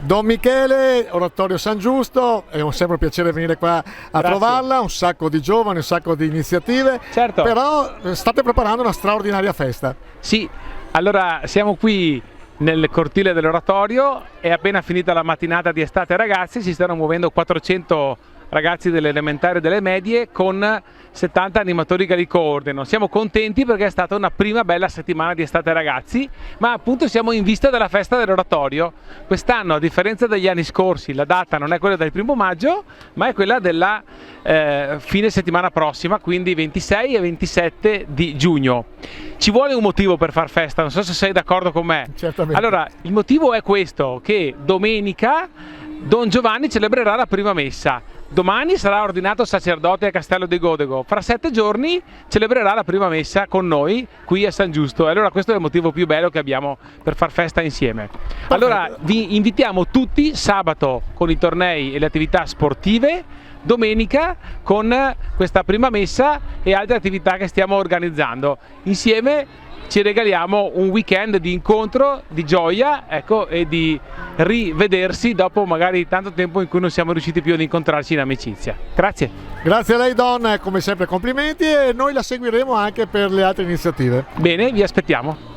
Don Michele, Oratorio San Giusto, è sempre un piacere venire qua a trovarla, un sacco di giovani, un sacco di iniziative, certo. Però state preparando una straordinaria festa. Sì, allora siamo qui nel cortile dell'Oratorio, è appena finita la mattinata di estate ragazzi, si stanno muovendo 400 ragazzi delle elementari e delle medie con 70 animatori che li coordinano. Siamo contenti perché è stata una prima bella settimana di estate ragazzi, ma appunto siamo in vista della festa dell'Oratorio. Quest'anno, a differenza degli anni scorsi, la data non è quella del 1° maggio, ma è quella della fine settimana prossima, quindi 26 e 27 di giugno. Ci vuole un motivo per far festa, non so se sei d'accordo con me. Certamente. Allora, il motivo è questo, che domenica Don Giovanni celebrerà la prima messa. Domani sarà ordinato sacerdote a Castello di Godego, fra 7 giorni celebrerà la prima messa con noi qui a San Giusto, e allora questo è il motivo più bello che abbiamo per far festa insieme. Allora vi invitiamo tutti sabato con i tornei e le attività sportive, domenica con questa prima messa e altre attività che stiamo organizzando. Insieme ci regaliamo un weekend di incontro, di gioia, ecco, e di rivedersi dopo magari tanto tempo in cui non siamo riusciti più ad incontrarci in amicizia. Grazie. Grazie a lei Don, come sempre complimenti, e noi la seguiremo anche per le altre iniziative. Bene, vi aspettiamo.